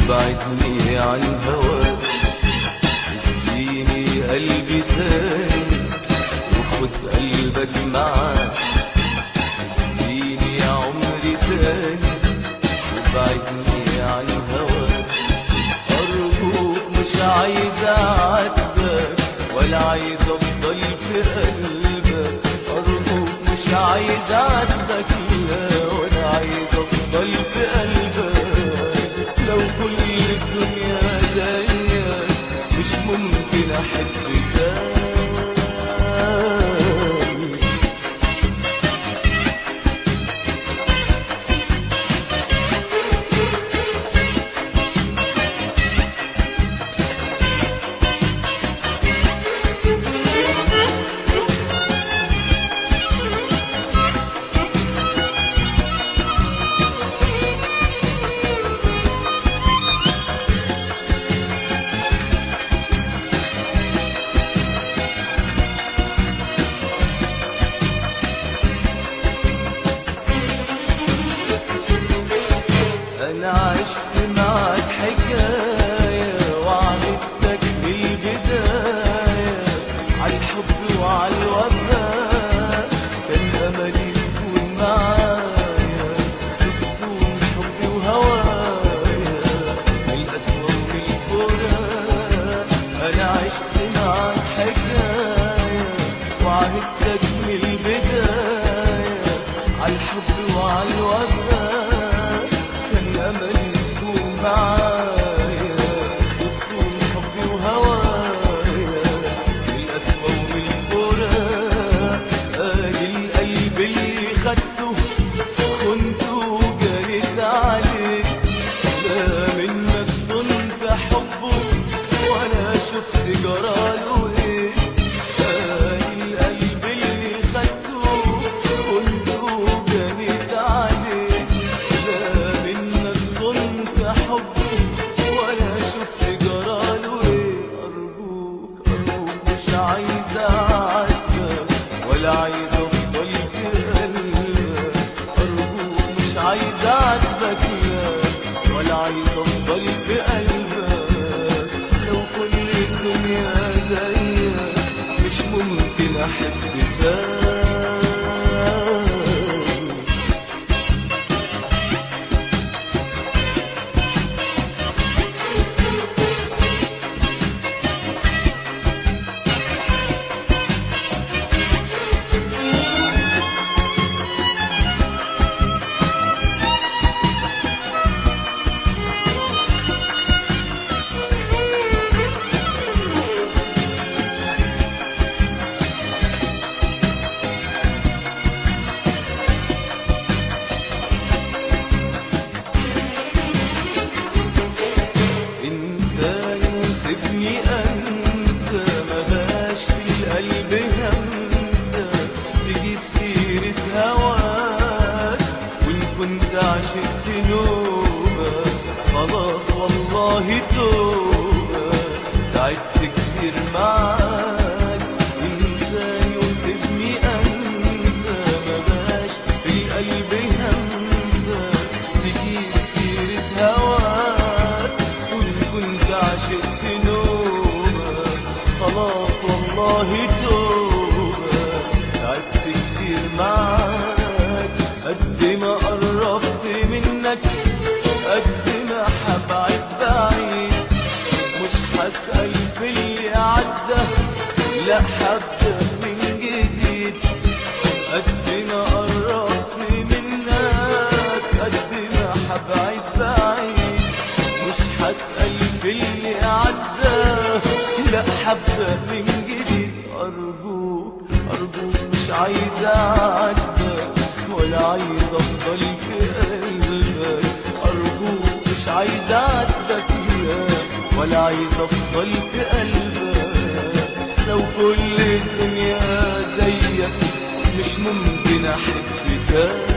وبعدني عن هواك. اديني قلبي تاني وخد قلبك معاك. اديني يا عمري تاني وبعدني عن هواك. أرجوك مش عايز أعاتبك ولا عايز أفضل في قلبك. أرجوك مش عايز أعاتبك لا ولا عايز أفضل في قلبك. لو كل الدنيا زيك مش ممكن أحب تاني. أنا عشت معك حكاية وعدتك بالبداية عالحب وعالوفاء. كان أملي تكون معايا تبصون حبي وهوايا من القسوة ومن الفراق. أنا عشت معك حكاية وعدتك بالبداية عالحب وعالوفاء. أملي تكون معايا وتصون حبي وهوايا من القسوة ومن الفراق. آجي القلب اللي خدته خنته وجريت عليك. لا منك صنت حبه ولا شفت جراله ايه. آجي القلب اللي خدته خنته وجريت عليك. ولا شفت جراله ايه. أرجوك مش عايز أعاتبك ولا عايز أفضل في قلبك. أرجوك مش عايز أعاتبك لا ولا عايز أفضل في قلبك. لو كل الدنيا زيك مش ممكن أحب تاني. سيبني أنسى مبقاش في القلب همسة تجيب سيرة هواك. وإن كنت عشقت نوبة خلاص والله توبة. تعبت كتير معاك انساني وسيبني أنسى مبقاش في القلب همسة تجيب سيرة هواك. وإن كنت عشقت خلاص والله توبة. تعبت كتير معاك قد ما قربت منك قد ما حبعد بعيد. مش هسأل في اللي عدى لا هبدأ من جديد. قد ما قربت منك قد ما حبعد بعيد. مش هسأل في اللي عدى لا هبدأ من جديد. أرجوك مش عايز أعاتبك ولا عايز أفضل في قلبك. أرجوك مش عايز أعاتبك ولا عايز أفضل في قلبك. لو كل الدنيا زيك مش ممكن أحب تاني.